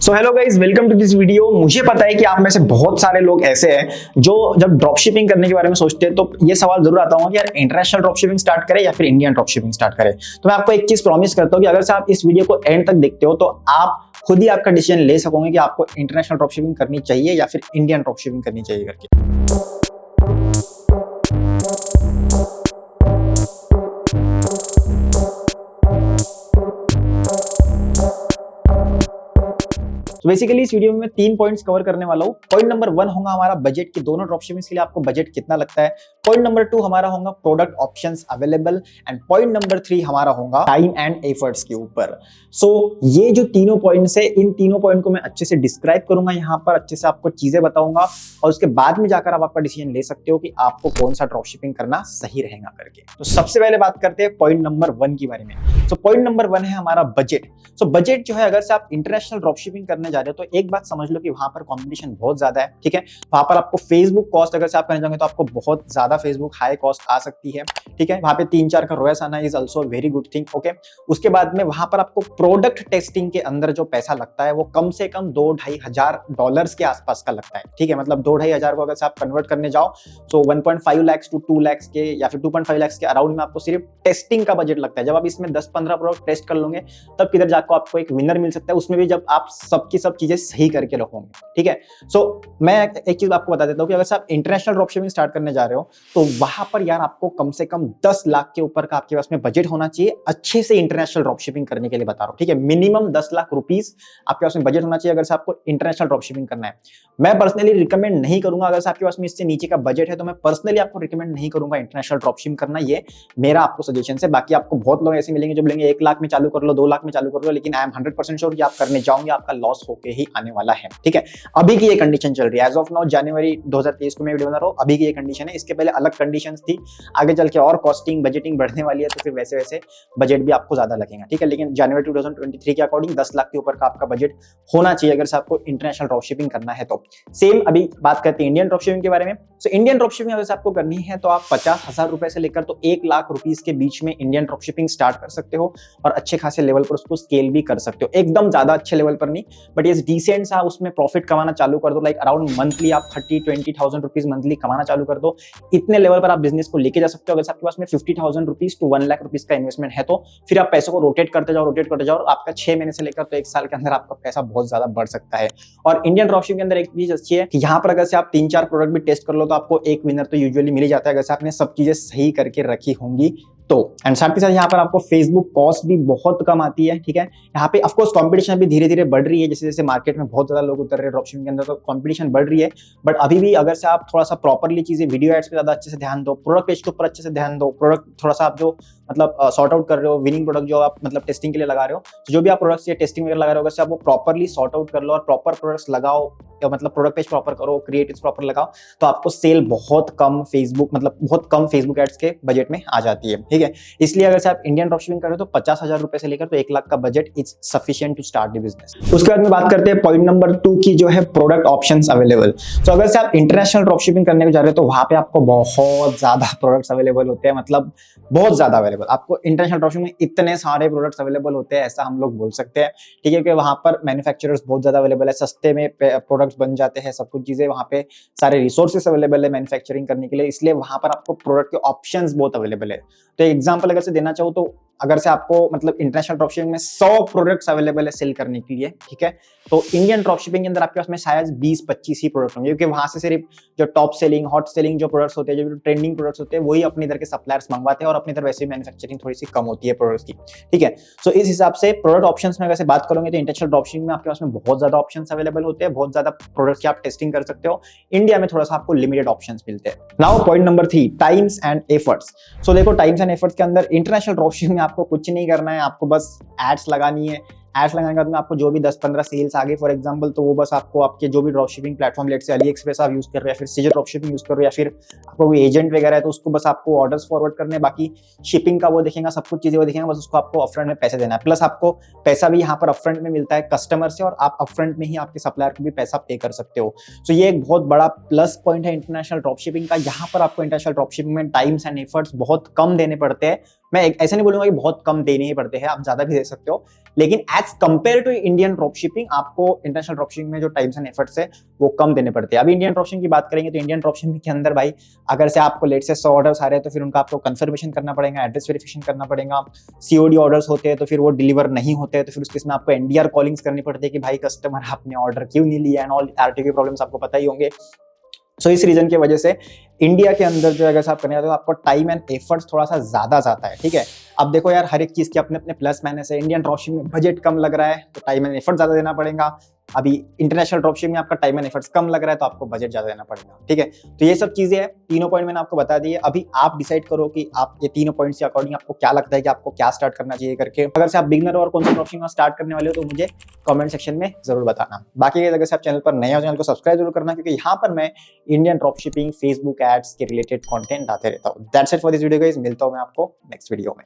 So hello guys, welcome to this video. मुझे पता है कि आप में से बहुत सारे लोग ऐसे हैं जो जब ड्रॉप शिपिंग करने के बारे में सोचते हैं तो ये सवाल जरूर आता होगा कि यार इंटरनेशनल ड्रॉप शिपिंग स्टार्ट करें या फिर इंडियन ड्रॉप शिपिंग स्टार्ट करें। तो मैं आपको एक चीज प्रॉमिस करता हूँ कि अगर से आप इस वीडियो को एंड तक देखते हो तो आप खुद ही आपका डिसीजन ले सकोगे कि आपको इंटरनेशनल ड्रॉप शिपिंग करनी चाहिए या फिर इंडियन ड्रॉप शिपिंग करनी चाहिए करके। तो बेसिकली इस वीडियो में मैं 3 पॉइंट्स कवर करने वाला हूँ। पॉइंट नंबर 1 होगा हमारा बजट की दोनों ड्रॉपशिपिंग के लिए आपको बजट कितना लगता है। पॉइंट नंबर 2 हमारा होगा product options available and point number 3 हमारा होगा टाइम एंड एफर्ट्स के ऊपर। सो ये जो तीनों पॉइंट्स है, इन तीनों पॉइंट को मैं अच्छे से डिस्क्राइब करूंगा, यहाँ पर अच्छे से आपको चीजें बताऊंगा और उसके बाद में जाकर आप आपका डिसीजन ले सकते हो कि आपको कौन सा ड्रॉपशिपिंग करना सही रहेगा करके। तो सबसे पहले बात करते हैं पॉइंट नंबर 1 के बारे में। सो पॉइंट नंबर 1 है हमारा बजट। सो बजट जो है, अगर से आप इंटरनेशनल ड्रॉपशिपिंग करने जा रहे हो तो एक बात समझ लो कि वहां पर कंपटीशन बहुत ज्यादा है। ठीक है, वहां पर आपको फेसबुक कॉस्ट अगर से आप करने जाओगे तो आपको बहुत ज्यादा फेसबुक हाई कॉस्ट आ सकती है। ठीक है, वहां पे 3-4 का रोएस आना is also very good thing. Okay, उसके बाद में वहां पर आपको प्रोडक्ट टेस्टिंग के अंदर जो पैसा लगता है वो कम से कम $2,500 के आसपास का लगता है। ठीक है, मतलब 2,500 को अगर से आप कन्वर्ट करने जाओ तो 1.5 लाख टू 2 लाख के या फिर 2.5 लाख के अराउंड में आपको सिर्फ टेस्टिंग का बजट लगता है। जब आप इसमें 10-15 प्रोडक्ट टेस्ट कर लोगे तब किधर जाकर आपको एक विनर मिल सकता है, उसमें भी जब आप सबकी सब चीजें सही करके रखोगे। ठीक है, सो मैं एक चीज आपको बता देता हूं कि अगर आप इंटरनेशनल ड्रॉपशिपिंग स्टार्ट करने जा रहे हो तो वहां पर यार आपको कम से कम 10 लाख के ऊपर का आपके पास में बजट होना चाहिए अच्छे से इंटरनेशनल ड्रॉपशिपिंग करने के लिए बता रहा हूं। ठीक है, मिनिमम 10 लाख रुपीस आपके पास में बजट होना चाहिए अगर आपको इंटरनेशनल ड्रॉपशिपिंग करना है। मैं पर्सनली रिकमेंड नहीं करूंगा, अगर आपके पास में इससे नीचे का बजट है तो मैं पर्सनली आपको रिकमेंड नहीं करूंगा इंटरनेशनल ड्रॉपशिपिंग करना। ये मेरा आपको सजेशन है। बाकी आपको बहुत लोग ऐसे मिलेंगे जो बोलेंगे 1 लाख में चालू कर लो, 2 लाख में चालू कर लो, लेकिन आई एम 100% श्योर कि आप करने जाओगे आपका लॉस होके ही आने वाला है। ठीक है, अभी की ये कंडीशन चल रही है। एज ऑफ नाउ जनवरी 2023 को मैं वीडियो बना रहा हूं, अभी की ये कंडीशन है। इसके पहले अलग कंडीशंस थी, आगे चल के और कॉस्टिंग बजटिंग बढ़ने वाली है तो फिर वैसे वैसे बजट भी आपको ज्यादा लगेगा। ठीक है, लेकिन जनवरी 2023 के अकॉर्डिंग 10 लाख के ऊपर का आपका बजट होना चाहिए अगर आपको इंटरनेशनल ड्रॉपशिपिंग करना है तो। सेम अभी बात करते हैं इंडियन ड्रॉपशिपिंग के बारे में। सो इंडियन ड्रॉपशिपिंग अगर आपको करनी है तो आप 50,000 रुपए से लेकर तो 1 लाख रुपीस के बीच में इंडियन ड्रॉपशिपिंग स्टार्ट कर सकते हो और अच्छे खासे लेवल पर उसको स्केल भी कर सकते हो। एकदम ज्यादा अच्छे लेवल पर नहीं, बट ये डिसेंट सा उसमें प्रॉफिट कमाना चालू कर दो। लाइक अराउंड मंथली आप 30-20,000 रुपीज मंथली कमाना चालू कर दो। इतने लेवल पर आप बिजनेस को लेके जा सकते हो। अगर आपके पास में 50,000 रुपीज टू 1 लाख रुपीज का इन्वेस्टमेंट है तो फिर आप पैसों को रोटेट करते जाओ और आपका 6 महीने से लेकर तो 1 साल के अंदर आपका पैसा बहुत ज्यादा बढ़ सकता है। और इंडियन ड्रॉपशिपिंग के अंदर एक चीज अच्छी है कि यहाँ पर अगर से आप 3-4 प्रोडक्ट भी टेस्ट कर लो तो आपको एक विनर तो यूजुअली मिल ही जाता है अगर से आपने सब चीजें सही करके रखी होंगी तो। एंड साथ ही साथ यहाँ पर आपको फेसबुक कॉस्ट भी बहुत कम आती है। ठीक है, यहाँ पे ऑफकोर्स कंपटीशन भी धीरे धीरे बढ़ रही है, जैसे जैसे मार्केट में बहुत ज्यादा लोग उतर रहे हैं ड्रॉपशिपिंग के अंदर तो कंपटीशन बढ़ रही है। बट अभी भी अगर से आप थोड़ा सा प्रॉपरली चीजें वीडियो एड्स पे ज्यादा अच्छे से ध्यान दो, प्रोडक्ट पेज के ऊपर अच्छे से ध्यान दो, प्रोडक्ट थोड़ा सा आप जो मतलब सॉर्ट आउट कर रहे हो, विनिंग प्रोडक्ट जो आप मतलब टेस्टिंग के लिए लगा रहे हो, तो जो भी आप प्रोडक्ट्स या टेस्टिंग वगैरह लगा रहे हो अगर आप वो प्रॉपरली सॉर्ट आउट कर लो और प्रॉपर प्रोडक्ट्स लगाओ या मतलब प्रोडक्ट पेज प्रॉपर करो, क्रिएटिव्स प्रॉपर लगाओ तो आपको सेल बहुत कम फेसबुक एड्स के बजट में आ जाती है। ठीक है, इसलिए अगर से आप इंडियन ड्रॉपशिपिंग कर रहे हो तो 50,000 रुपए से लेकर तो 1 लाख का budget is sufficient to start the business. उसके बाद में बात करते हैं पॉइंट नंबर 2 की, जो है प्रोडक्ट ऑप्शंस अवेलेबल। तो अगर से आप इंटरनेशनल ड्रॉपशिपिंग करने को जा रहे हो तो वहां पे आपको बहुत ज्यादा प्रोडक्ट्स अवेलेबल होते हैं, मतलब बहुत ज्यादा अवेलेबल। आपको इंटरनेशनल ड्रॉपशिपिंग में इतने सारे प्रोडक्ट्स अवेलेबल होते हैं ऐसा हम लोग बोल सकते हैं। ठीक है, क्योंकि वहां पर मैन्युफैक्चरर्स बहुत ज्यादा अवेलेबल है, सस्ते में प्रोडक्ट्स बन जाते हैं, सब कुछ चीजें वहां पे सारे रिसोर्सेस अवेलेबल है मैन्युफैक्चरिंग करने के लिए, इसलिए वहां पर आपको प्रोडक्ट के ऑप्शंस बहुत अवेलेबल है। तो एग्जांपल अगर से देना चाहूँ तो अगर से आपको मतलब इंटरनेशनल ड्रॉपशिपिंग में 100 प्रोडक्ट्स अवेलेबल है सेल करने के लिए, ठीक है, तो इंडियन ड्रॉपशिपिंग के अंदर आपके पास में शायद 20-25 ही प्रोडक्ट होंगे, क्योंकि वहां से सिर्फ जो टॉप सेलिंग हॉट सेलिंग जो प्रोडक्ट्स होते हैं, जो ट्रेंडिंग प्रोडक्ट्स होते हैं, वही अपनी इधर के सप्लायर्स मंगवाते हैं और अपनी इधर वैसे मैन्युफैक्चरिंग थोड़ी सी कम होती है प्रोडक्ट्स की। ठीक है, सो इस हिसाब से प्रोडक्ट ऑप्शंस में अगर से बात करोगे तो इंटरनेशनल ड्रॉपशिपिंग में आपके पास में बहुत ज्यादा ऑप्शंस अवेलेबल होते हैं, बहुत ज्यादा प्रोडक्ट्स की आप टेस्टिंग कर सकते हो। इंडिया में थोड़ा सा आपको लिमिटेड ऑप्शंस मिलते हैं। Now point number 3, times and efforts. So देखो, टाइम्स एंड एफर्ट्स के अंदर इंटरनेशनल ड्रॉपशिपिंग में आपको कुछ नहीं करना है, आपको बस एड्स लगानी है। एड्स लगाने के बाद में आपको जो भी 10-15 सेल्स आगे फॉर एग्जांपल, तो वो बस आपको आपके जो भी ड्रॉपशिपिंग प्लेटफॉर्म, लेट से AliExpress आप यूज कर रहे हैं, फिर सीजर ड्रॉपशिपिंग यूज कर रहे हो, या फिर आपको कोई एजेंट वगैरह है तो उसको बस आपको ऑर्डर्स फॉरवर्ड करने, बाकी शिपिंग का वो देखेगा, सब कुछ चीजें वो देखेगा, बस उसको आपको अपफ्रंट में पैसे देना है। प्लस आपको पैसा भी यहाँ पर अपफ्रंट में मिलता है कस्टमर से और आप अपफ्रंट में ही आपके सप्लायर को भी पैसा पे कर सकते हो। सो ये एक बहुत बड़ा प्लस पॉइंट है इंटरनेशनल ड्रॉपशिपिंग का। यहाँ पर आपको इंटरनेशनल ड्रॉपशिपिंग में टाइम्स एंड एफर्ट्स बहुत कम देने पड़ते हैं। मैं ऐसा नहीं बोलूंगा कि बहुत कम देने ही पड़ते हैं, आप ज्यादा भी दे सकते हो, लेकिन as compared to Indian drop shipping आपको इंटरनेशनल ड्रॉप शिपिंग में जो टाइम्स एंड एफर्ट्स है वो कम देने पड़ते हैं। अभी इंडियन ड्रॉप शिपिंग की बात करेंगे तो इंडियन ड्रॉप शिपिंग के अंदर भाई अगर से आपको लेट से 100 ऑर्डर्स आ रहे हैं तो फिर उनका आपको कंफर्मेशन करना पड़ेगा, एड्रेस वेरिफिकेशन करना पड़ेगा। सीओडी ऑर्डर्स होते हैं तो फिर वो डिलीवर नहीं होते हैं तो फिर उस केस में आपको एनडीआर कॉलिंग्स करनी पड़ती है कि भाई कस्टमर आपने ऑर्डर क्यों नहीं लिया, एंड ऑल आरटीओ के प्रॉब्लम्स आपको पता ही होंगे। सो इस रीजन की वजह से इंडिया के अंदर जो अगर आप करने जाते हो तो आपको टाइम एंड एफर्ट्स थोड़ा सा ज्यादा जाता है, ठीक है। अब देखो यार, हर एक चीज के अपने अपने प्लस माइनस है। इंडियन ड्रॉपशिपिंग में बजट कम लग रहा है तो टाइम एंड एफर्ट ज्यादा देना पड़ेगा। अभी इंटरनेशनल ड्रॉपशिपिंग में आपका टाइम एंड एफर्ट्स कम लग रहा है तो आपको बजट ज्यादा देना पड़ेगा, ठीक है। तो ये सब चीजें हैं, तीनों पॉइंट मैंने आपको बता दिए। अभी आप डिसाइड करो कि आप ये तीनों पॉइंट्स के अकॉर्डिंग आपको क्या लगता है कि आपको क्या स्टार्ट करना चाहिए करके। अगर से आप बिगनर और कौन सा ड्रॉपशिपिंग स्टार्ट करने वाले हो तो मुझे कमेंट सेक्शन में जरूर बताना। बाकी अगर से आप चैनल पर नए हो, चैनल को सब्सक्राइब जरूर करना, क्योंकि यहाँ पर मैं इंडियन ड्रॉपशिपिंग, फेसबुक एड्स के रिलेटेड कंटेंट आते रहता हूँ। That's it for this video guys, मिलता हूँ मैं आपको नेक्स्ट वीडियो में।